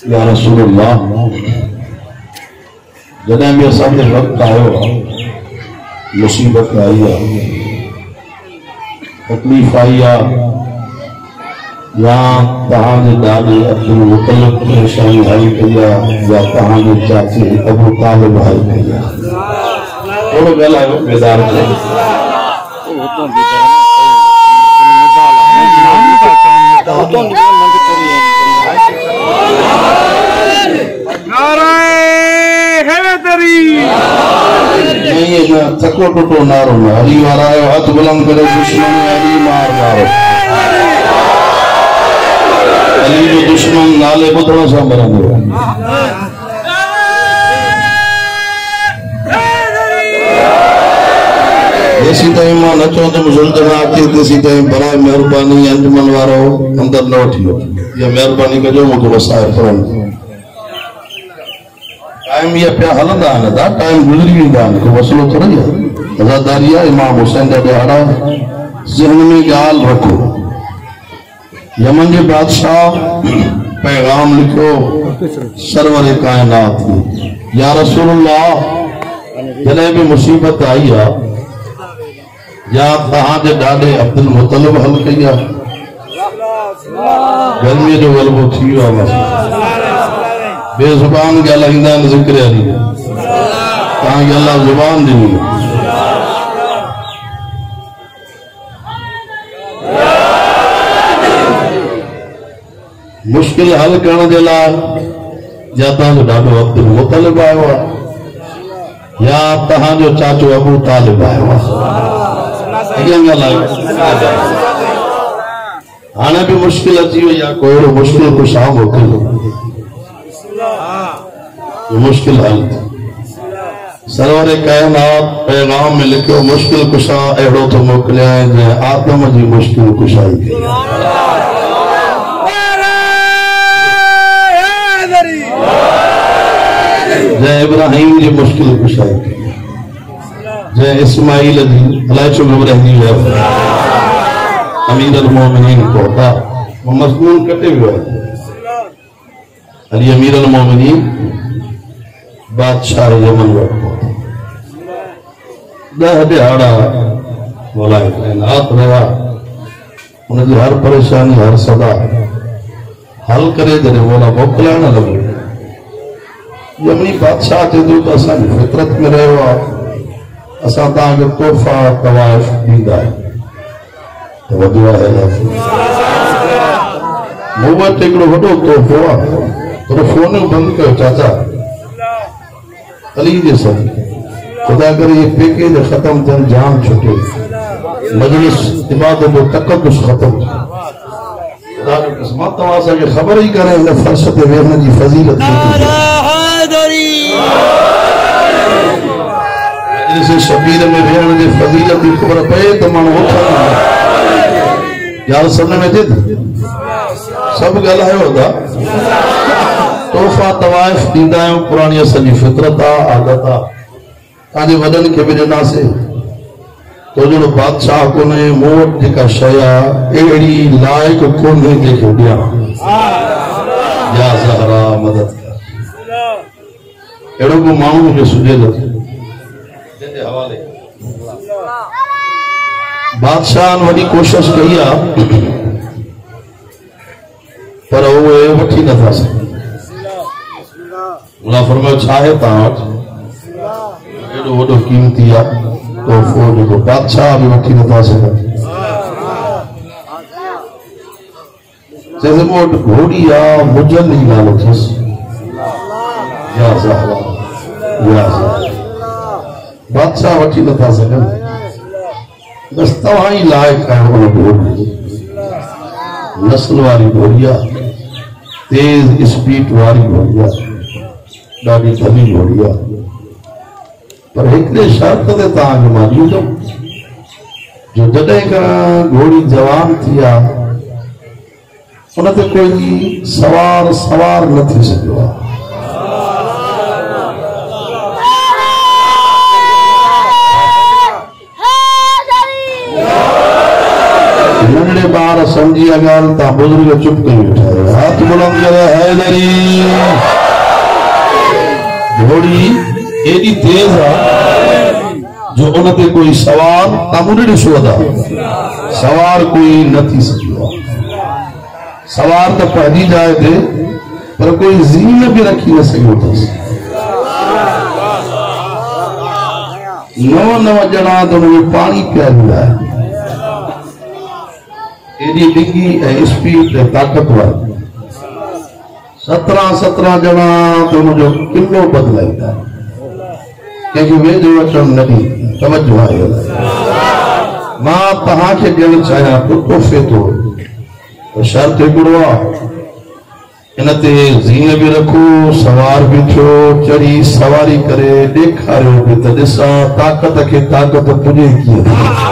یا رسول اللہ جدیں بھی سامنے وقت آئے مصیبت آئی تکلیف آئی یا تہاں دے دادے عبدالمطلب پریشانی حل کیا یا تہاں دے چاچے ابو طالب حل کیا وہ گل ہے بیدار کریں نہیں تھکو ٹوٹو نارو میں علی مارا ہے ہاتھ بلند کرے دشمن علی مار مارو علی جو دشمن نالے بطروں سے مرن دے اسی ٹائم ماں نچوں تو مزلدن آتی اسی ٹائم برائے مہربانی انجمن وارو اندر لوٹیو یہ مہربانی کا جو مجھے وسائے فرن ٹائم یہ پیا حلندہ آنے دا ٹائم گزری بھی دانے کو وصلو تو رہی ہے عزاداریہ امام حسین دا دیہارا ذہن میں گال رکھو یمن کے بادشاہ پیغام لکھو سرور کائنات یا رسول اللہ جلے بھی مصیبت آئی ہے یا تہاں دے ڈاڈے عبدالمطلب حل کیا گرمی جو غلبو تھی ہوا بے زبان کے اللہ ہندان ذکر علی تہاں کہ اللہ زبان دی مشکل حل کرنے دلا یا تہاں جو ڈاڈو عبدالمطلب آئے ہوا یا تہاں جو چاچو ابو طالب آئے ہوا آنے بھی مشکل اچھی ہو یا کوئی مشکل کو شام ہوتی ہو مشکل حل سرور کائنات پیغام میں لکھو مشکل کشا اہڑو تو موکلے آئیں جے آدم جی مشکل کشائی گئی جے ابراہیم جی مشکل کشائی گئی جے اسماعیل جی اللہ چکم رہنی ہے امیر المومنین کو تھا وہ مضمون کٹے ہوئے علی امیر المومنین بادشاہ یمن وقت دہ دیہاڑا مولا کائنات رہا انہیں جو ہر پریشانی ہر صدا حل کرے جنہیں مولا موکلانا لگے یمنی بادشاہ تے دو تو اساں فطرت میں رہے ہوا اساں تاں تحفہ طوائف دیندہ ہے توجہ ہے موبت ایکڑو وڈو تحفہ ہوا تو فون بند کرو چاچا علی جیسا خدا کرے یہ پیکیج ختم تن جان چھوٹے مجلس عبادت و تقدس ختم خدا کے قسمت تواسا کہ خبر ہی کریں انہیں فرشت ویرن جی فضیلت جیسے شبیر میں ویرن جی فضیلت کی خبر پہے تو من ہوتا یار سبنے میں جد سب گلہ ہے ہوتا تحفہ طوائف دیندائیں پرانی اصلی فطرتا عادتا آجے وڈن کے بجنا سے تو جو بادشاہ کو نے موٹ جکا شیا ایڑی لائق کو نہیں دیکھو دیا یا زہرا مدد کر ایڑوں کو مانگو کے سجے لگے دیتے حوالے بادشاہ نے وڈی کوشش کیا پر وہ وٹھی نہ تھا سکتا اللہ فرمائے چاہے تاہت ایڈو وڈو قیمتی ہے تو فوج کو بادشاہ بھی وٹھی نہ تھا سکتا جیسے وہ گھوڑی یا مجل ہی گالو تھس یا زہرا یا زہرا بادشاہ وٹھی نہ تھا سکتا بس توہاں لائق ہے وہ گھوڑی نسل والی گھوڑیا تیز اسپیٹ والی گھوڑیا ڈاڑی دھنی گھوڑیا پر ایک نے شرط دیتا آنگے موجود جو جڑے کا گھوڑی جوان تھیا انہیں کوئی سوار نہ تھی سکوا ننڈے دوبارہ سمجھی اگال تا بزرگ چپ کر اٹھائے ہاتھ بلند کرے حیدری گھوڑی ایڈی تیز ہے جو انتے کوئی سوار تاموڑی شو دا سوار کوئی نہ تھی سکتا سوار تو پہلی جائے تھے پر کوئی زین بھی رکھی نہ سکتا نو جنا تو مجھے پانی پیا دیا ہے ایڈی ڈنگی اسپیڈ طاقتور 17 جنا تو مجھے کلو بدلائی تھا کیونکہ وہ جو اچھا نبی توجہ آئے ماں تہاں کے جن چاہیا تو توفے تو شرط گروہ انتے زین بھی رکھو سوار بھی چھو چڑی سواری کرے دیکھا رہے ہو بھی تجسا طاقت کے طاقت تجھے کیے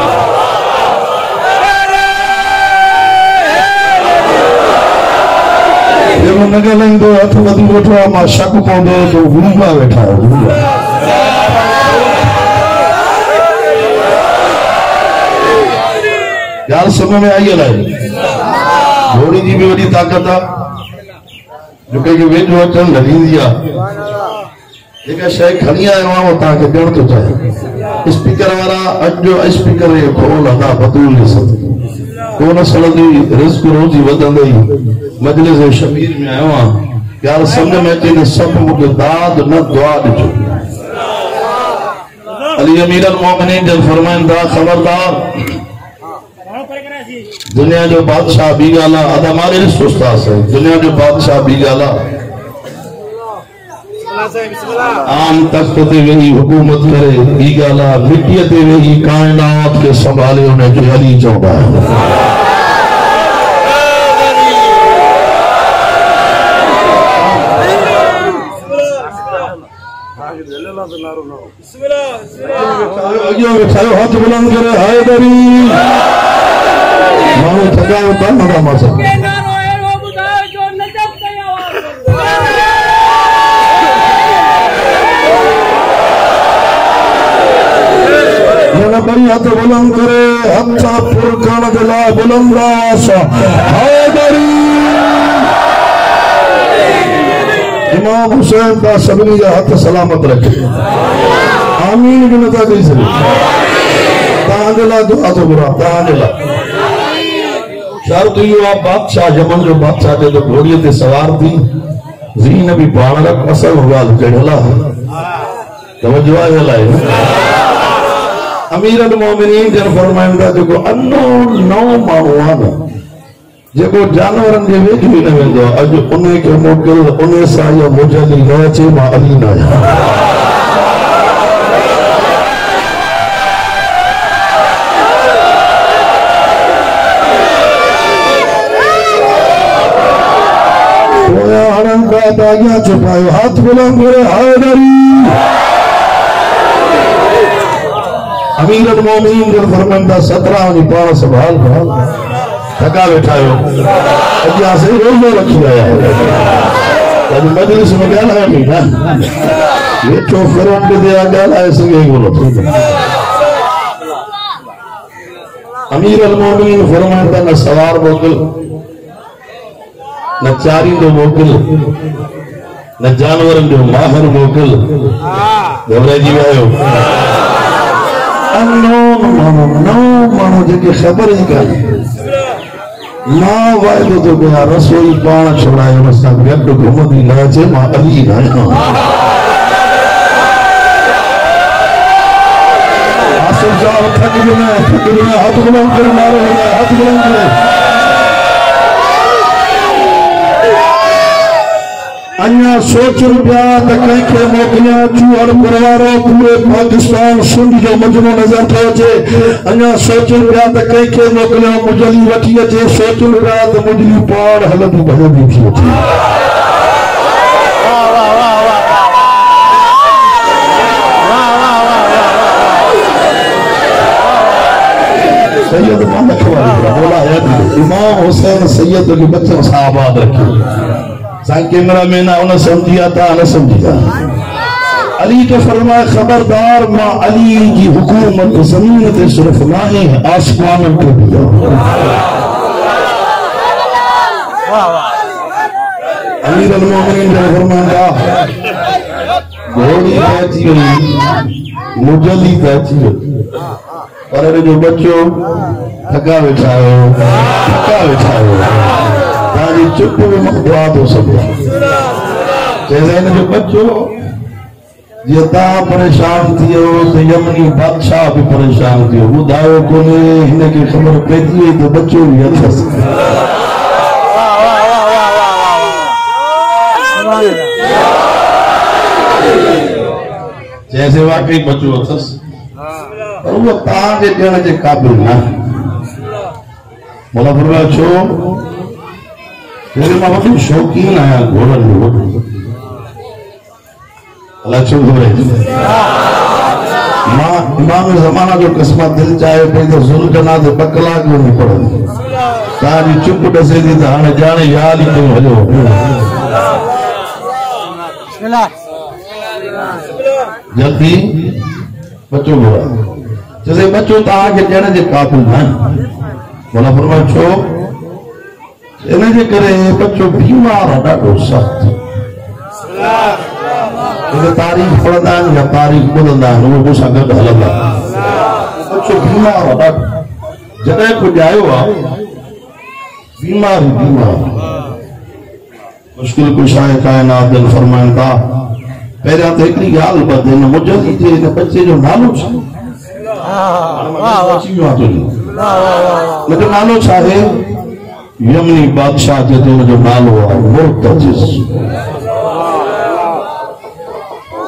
جب نگا لیں دو ہاتھ ودی بیٹھا ماں شک پاؤں تو گھومبا بیٹھا ہے یار سمجھ میں آئیے لائے گھوڑی جی بھی بڑی طاقت ہے جو کہ وہ جو اچھا لگی دیا لیکن شاید کھنی آئے وہاں ہوتا کہ گھر تو چاہے اسپیکر والا جو اسپیکر ہے کھول ادا بطول نہیں سکتے کون سلدی رزق روزی ودن دی مجلس شبیر میں آئے وہاں یار سمجھ میں چیزیں سب مجھے داد نہ دعا دی چکی علی امیر المومنین جب فرمائن دا خبردار دنیا جو بادشاہ بھی گالا آدھا مارے سستاس ہے دنیا جو بادشاہ بھی گالا عام تخت دے وہی حکومت کرے بھی گالا مٹیت دے وہی کائنات کے سنبھالے انہیں جو علی چوبا ہے ہاتھ بلند کرے حیدری مانو تھکا ہوتا ہے مدہ ماسا جنہ بڑی ہاتھ بلند کرے حتیٰ پرکان دلا بلند آسا حیدری امام حسین دا سبنی جا ہاتھ سلامت رکھے آمین بنتا دی سبی تانجلہ دعا تو برا تانجلہ شرط یہ آپ بادشاہ یمن جو بادشاہ دے تو گھوڑیت سوار تھی زین بھی پان رکھ اصل ہوگا جڑھلا توجہ آئے لائے امیر المومنین جن فرمائندہ جو کو انو نو مانوانا جو کو جانورن جے ویج بھی نہ ویندو اج انہیں کے موکل انہیں سایہ مجھلی گئے چھے ماں علی نہ جا داغیاں چھپائے ہاتھ بلند کرے حیدری امیر المومنین جن فرمندہ 17 انہی پارا سبحال تھکا بیٹھائے ہو اجیاں سے روزہ رکھی آیا ہے تاکہ مجلس میں گیا ہے نہیں یہ چو فرون کے دیا گیا ہے سنگے گولو امیر المومنین فرمندہ نہ سوار موکل نہ چاری دو موکل نہ جانورن جو ماہر موکل گھبرے جی آئے ہو نو مانو جے کہ خبر ہی کہا ماں وائدو تو گیا رسول پان چھوڑائے مسا گھٹ گھومدی نہ چھے ماں علی نہ آسف جاؤ تھک جنے ہاتھ بلند کر مارے ہاتھ بلند کرے انیا سوچ ربیا تکائیں کے موکلیاں چوہر پرواروں پورے پاکستان سندھ جو مجمع نظر پہنچے انیا سوچ ربیا تکائیں کے موکلیاں مجلی وٹی اچھے سوچ ربیا تو مجلی پاڑ حلد بھلے بھی تھی اچھے سید مالک والی بولا ہے امام حسین سید علی بچن صحابات رکھے سان کیمرہ میں نہ انہیں سمجھیا تھا نہ سمجھیا علی کے فرمائے خبردار ماں علی کی حکومت زمین تے صرف نہ ہے آسمان پہ بھی امیر المومنین نے فرمایا گھوڑی بیٹھی ہوئی مجلی بیٹھی ہوئی اور ارے جو بچوں تھکا بٹھائے تاجی چپ میں مخدوات ہو سکتا جیسے انہیں جو بچوں یہ تا پریشان تھی ہو تو یمنی بادشاہ بھی پریشان تھی ہو وہ دائیو کو نے انہیں کی خبر پیتی ہوئی تو بچوں بھی اچھا سکتے جیسے واقعی بچوں اچھا سکتے اور وہ تاں جانے جے قابل نہ مولا فرمایا چھو تیرے ماں باپ شوقین آیا گھوڑن میں وڈو اللہ چھو گھوڑے امام زمانہ جو قسمت دل چاہے پہلے ظلم جنا دے بکلا کیوں نہیں پڑھنے تاری چپ ڈسے دی دہانے جانے یاد ہی کیوں ہجو جلدی بچوں گھوڑا جیسے بچوں تا آگے جانے جے قابل نہ مولا فرمایا چھو انہیں جے کرے بچوں بیمار ڈاڈو سخت انہیں تاریخ پڑھدان یا تاریخ بدلدان وہ موسیٰ گھر حلدہ بچوں بیمار ڈاڈو جدہ کو جائے ہوا بیمار مشکل کو شاہ کائنات دن فرمائن تا پہلے آتے اکلی گال بدے نہ مجھے تھے انہیں بچے جو نالو چھے لیکن نالو چاہے یمنی بادشاہ جدے جو نالو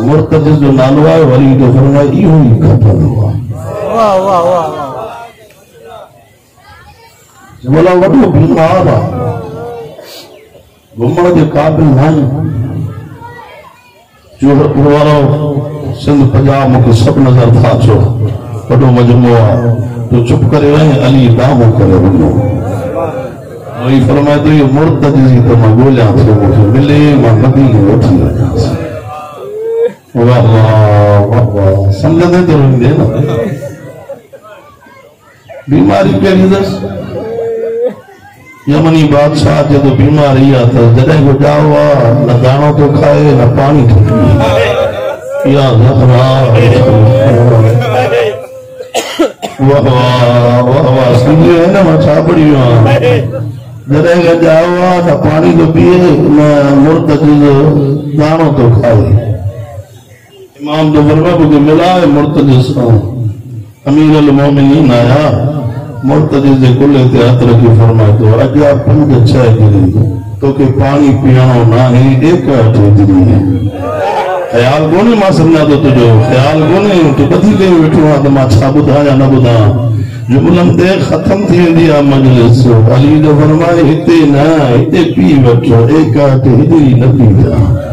مرتجز جو نالو آئے ولی جو فرمائے ای ہوئی کھٹن ہوا جبالا وڈو بیمار گمڑ کے قابل نہیں جو پروارو سندھ پنجاب کے سب نظر تھا چھو وڈو مجموعہ تو چپ کرے رہے علی دامو کرے رہے وہی فرمائے تو یہ مرتجزی تو میں گولیاں تھے مجھے ملے میں مدینہ اٹھی رہا سے واہ واہ واہ سمجھتے تو رہیں دے نا بیماری کے لیدس یمنی بادشاہ جدو بیماری آتا جدہ کو جاؤا نہ دانوں تو کھائے نہ پانی تو یا زہرا واہ واہ واہ سنجھے ہے نا مچھا پڑی ہوا جدہ کو جاؤا نہ پانی تو پیے نہ مرتجز دانوں تو کھائے امام دو فرمہ کو ملا ہے مرتجز امیر المومنین آیا مرتجز کل اتحاد رکھی فرمائے تو اجا پنج چھائے گری تو کہ پانی پیانو نہ ہی ایک اٹھے دلی ہے خیال گونے ماں سمجھا تو تجھو خیال گونے تو بدھی گئے بیٹھو ہاں تو ماں چھا بدھا یا نہ بدھا جو بلند دیکھ ختم تھی دیا مجلس علی جو فرمائے ہتے نہ ہتے پی بیٹھو ایک اٹھے ہدری نہ پی جا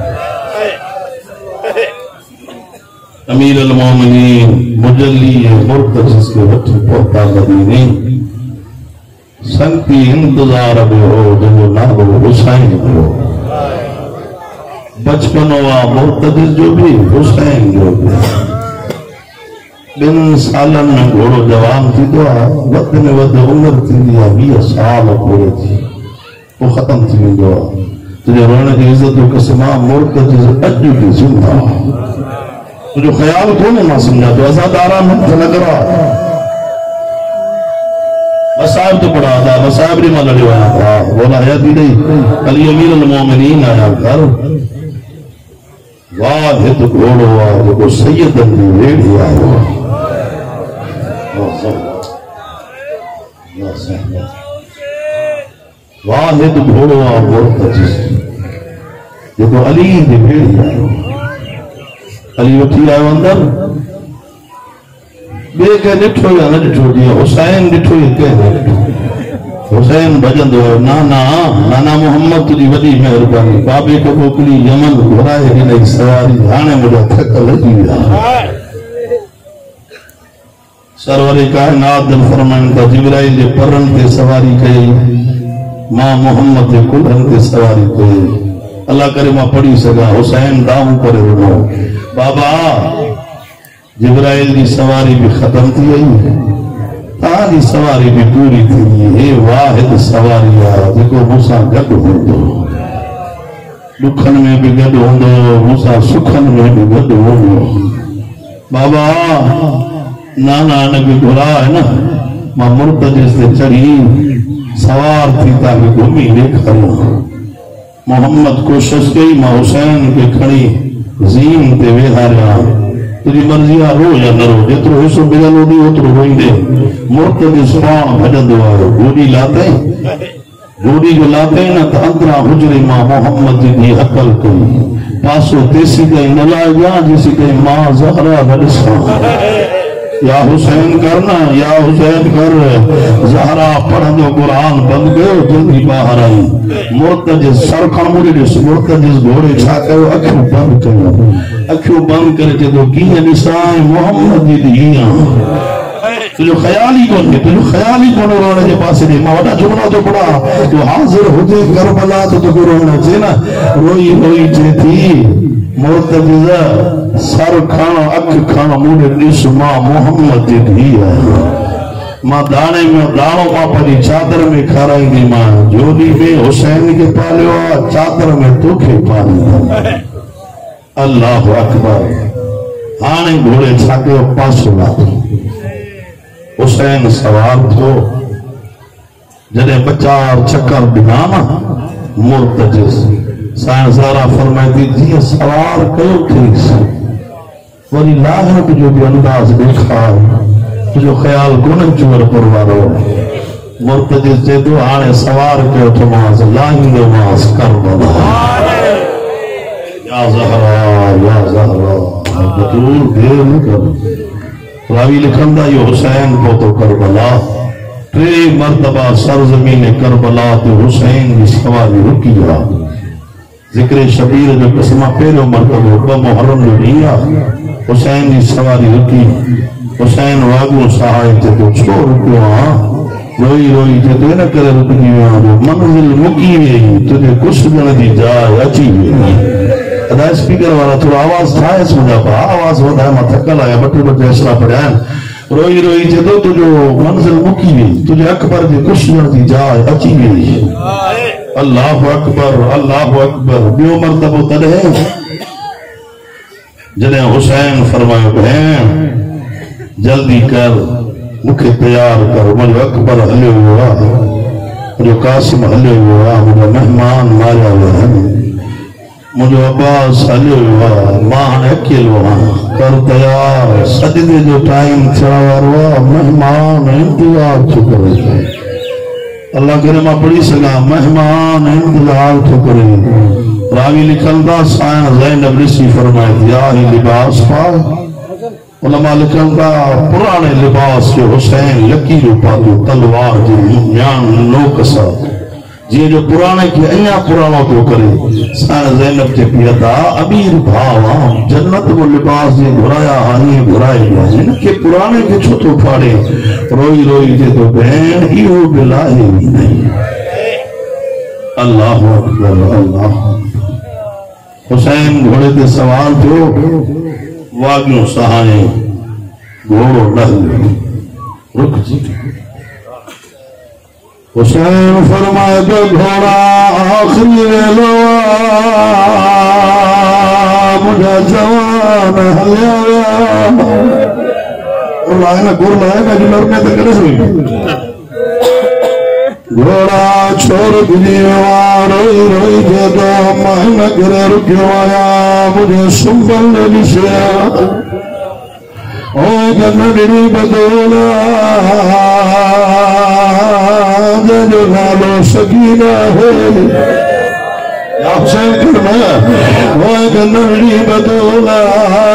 امیر المومنین مجلی مرتجز کے وقت پہتا مدینی سنگتی انتظار بھی ہو جو نابو حسین ہو بچپن ہوا مرتجز جو بھی حسین جو بھی بن سالن میں گھوڑو جوان تھی دعا ود میں ود عمر تھی دیا 20 سال پورے تھی وہ ختم تھی دعا تجھے رونے کی عزت و قسمہ مرتجز اجو کی زندہ جو خیال کو نہیں ماں سمجھا تو ازاد آرام ہے نگرہ مسائب تو پڑھا تھا مسائب ری ماں لڑی آیا تھا بولا حیاتی نہیں علی امیر المومنین آیا گھر واحد گھوڑو آیا جو سید اندی ریڑی آیا واحد گھوڑو آیا مرتجز جو علی دی ریڑی آیا علی اٹھی آئے اندر بے کہ نٹھو یا نہ نٹھو دیا حسین نٹھو یا کہ نہ نٹھو حسین بجند ہو نانا محمد تجھی وڈی مہربانی بابے کو بوکلی یمن گھرائے ہی نہیں سواری دھانے مجھا تھک لگی سرور کائنات دل فرمائن کا جبرائیل جے پرن کے سواری کئی ماں محمد دے کلھن کے سواری کئی اللہ کرے ماں پڑھی سگا حسین داؤں کرے رہو بابا جبرائیل دی سواری بھی ختم تھی ہے تاری سواری بھی پوری تھی اے واحد سواری آیا دیکھو موسیٰ گھٹ ہو دو دکھن میں بھی گڈ ہوندو موسیٰ سکھن میں بھی گڈ ہوندو بابا نانا نبی گھوڑا ہے نا ماں مرتجز سے چڑھی سوار تھی تاکہ گھومی دیکھا محمد کوشش گئی ماں حسین کے کھڑی زین تے ویہاریا تجھی مرضی رو یا نہ رو جترو حصو بجلو دی اترو ہوئی دے مرتجز پاں بھجن دعا رو گوڑی لاتے گوڑی جو لاتے نا تا اندرہ حجری ماں محمد جی حقل کوئی پاسو تیسی گئی نلائے گیا جیسی گئی ماں زہرہ بلسا یا حسین کرنا یا حسین کر زہرہ پڑھندو قرآن بند گئے جلدی باہر آئی مرتجز سرکھن مرتجز گھوڑے چھاکے اکھیوں بند کرے اکھیوں بند کرے جدو کیے نسائیں محمد جی دیاں تجھو خیالی کون ہے تجھو خیالی کون رونے جے پاسے دے موٹا جملہ تو پڑا تو حاضر ہوتے کربلا تو تو رونا چاہے نا روئی روئی چے تھی مرتجزہ سر کھانا اکھ کھانا موڑے نسمہ محمد جی دیا ماں دانے میں دانوں ماں پڑی چادر میں کھارائی دی ماں جولی میں حسین کے پالے ہوا چادر میں توکھے پالے اللہ اکبر آنے گھوڑے چھاکے و پاسو لاتے حسین سوار تھو جنہیں بچار چکر بنانا مرتجز سائنسارہ فرمائی دی جی سوار کیوں تھیس ولی لاغر کو جو بھی انداز دیکھا جو خیال گنن چور پروارو مرتجز جے دو آنے سوار کے اتماز لائن دو ماز کربلا یا زہرہ بطور دیر نکر راوی لکھندہ یہ حسین کو تو کربلا تری مرتبہ سرزمین کربلا تو حسین کی سواری رکی جا ذکر شبیر جو قسمہ پیرو مرتبہ بمحرم لڑیا حسین کی سواری رکی حسین واگو سہائے تھے تو چھوڑ رکو روئی روئی تھے تو نہ کرے رکنی منزل مکی ہوئی تجھے کچھ جن دی جائے اچھی ہوئی ادا اسپیکر والا تھوڑا آواز تھا اس مجھا پا آواز ہوتا ہے ماں تھکل آیا بٹے بٹے اسرا پڑے ہیں روئی روئی جدو تجھو منزل مکی ہوئی تجھے اکبر دی کشن دی جائے اچھی ہوئی اللہ اکبر بیو مرتبہ تدھے جنہیں حسین فرمائے بہن جلدی کر مکھے تیار کر مجھے اکبر حلے ہوا مجھے قاسم حلے ہوا مجھے مہمان مارا ہوا مجھے عباس حلے ہوا ماں اکیل ہوا کر تیار سجدے جو ٹائم چڑھا ہوا مہمان انتظار چھکرے تھے اللہ کرے ماں پڑھی سکا مہمان انتظار چھکرے راوی لکھلدہ سائن زینب رسی فرمائے دیا ہی لباس پائے علماء لکھلدہ پرانے لباس کے حسین لکیرو پادو تلوار جی میان نوکسا جی جو پرانے کی ایاں پرانوں کو کرے سائن زینب کے پیدا امیر بھاوام جنت وہ لباس جی بھرایا آنی بھرائی گیا ان کے پرانے کے چھوٹو پھاڑے روئی روئی جے تو بہن ہی ہو بلاہی بھی نہیں اللہ اکبر اللہ حسین گھوڑے کے سوال جو واگیوں سہائیں گھوڑو ڈھل رک جی حسین فرمائے تو گھوڑا آخری لوا مجھے جوان حلیا لائے گھوڑ لائے گا جو لڑکے تکڑے ہوئی گھوڑا چھوڑ دنیا روئی روئی کے تو مہینہ کرے رکیو آیا مجھے سنبل لشیا او گنڈی بدولا جو نالو سکینہ ہے یا حسین کرنا او گنڈی بدولا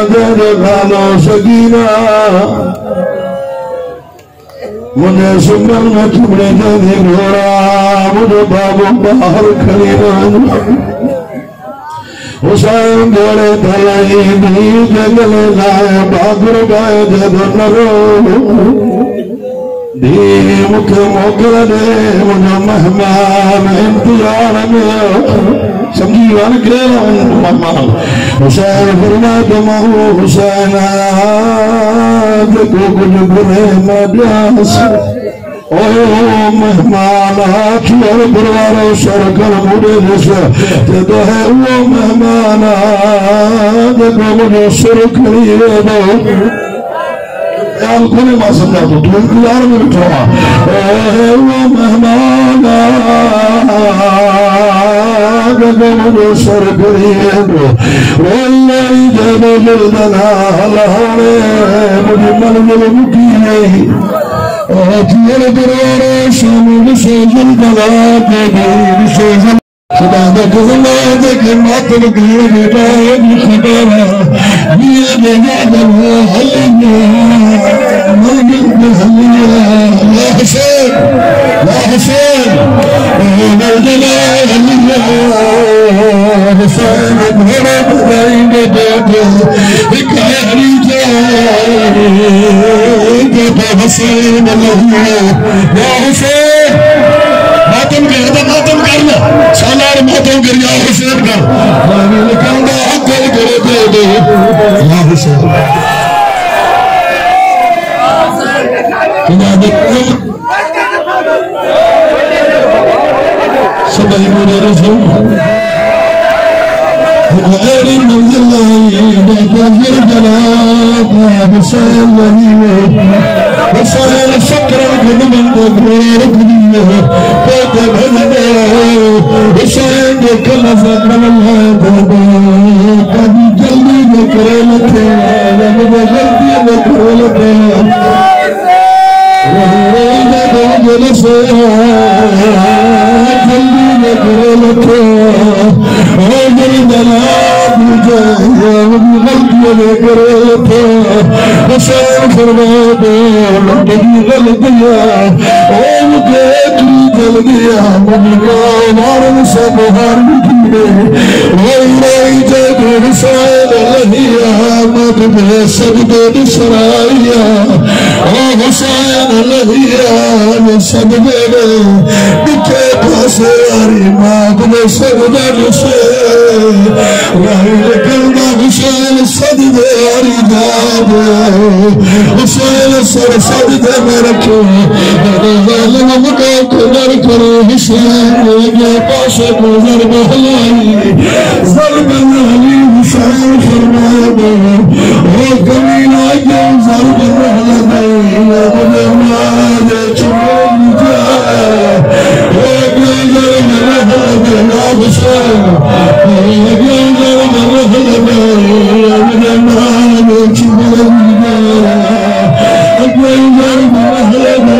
جو نالو سکینہ مجھے سنبل میں چمڑے جانے گھوڑا مجھے بابو باہر کھڑی رہا حسین گھوڑے دلائی دی جگلے لائے بادر گائے جدن رو دی مکھ موکل دے مجھے مہمان انتظار میں سمجھی وان کرے رہا مہمان حسین فرما دماغو حسین آیا دیکھو کچھ گرے مدیاس او مہمان آکھ اور پروارو شرکل مجھے جیسا تو ہے وہ مہمان آکھ مجھے شرکلی ہے خیال کو نہیں ماں سمجھا تو تو انتظار میں بٹھوا اے وہ مہمان مجھے شرکلی ہے واللہ جب جلدنا لہانے مجھے منزل مکی نہیں آتیر برارا شامل سوزن بلا دیدی سوزن خدا دک اللہ دک ماتر گیر بیٹا خطارا یہ دیگا دلو حلیہ مرگل بحلیہ یا حسین یا حسین مرگل حلیہ حسین بھرا بدائیں گے بیٹا اکھاری جائے بیٹا حسین اللہ یا حسین ماتم کرنا سالار ماتم کر یا حسین کر مانی لکھنگا حق کرے دے دے یا حسین خدا دکھر سبحی مجھے رسول غیر منزل آئی بہتر جلاب حسین لہی حسین شکرن خدمن دکھر رکھنی پیتے بھجنے حسین دکھل فکر اللہ دھوبا کبھی جلدی دکھرے لکھے لگے جلدی دکھرے لکھے رہے دو جلسے جلدی دکھرے لکھے آجر جلاب جائے غلطی دکھرے لکھے حسین فرما دو لندگی غلطیاں او مجھے جل گیا مجھے مارن سے بہار بکھیرے ویرائی جگ حسین لہیا مد بے سجدے سرائیا او حسین لہیا سجدے بکھے پاسے آری ماد بے سجدے سے راہی لکھنگا حسین سجدے آری جاب حسین سر سجدے میں رکھو ظالم مکہ کنر کرو حسین یہ پاسے گزر بہلائی ظلم علی حسین فرمائے دو او کمین آئیے ظلم بہلائی مجھے ماجے چھوڑ جائے ایک ظلم بہلائی حسین ایک ظلم بہلائی مجھے ماجے چھوڑ جائے ایک ظلم بہلائی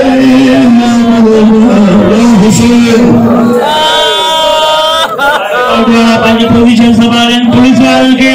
پوزیشن سنبھالیں پولیس والوں کے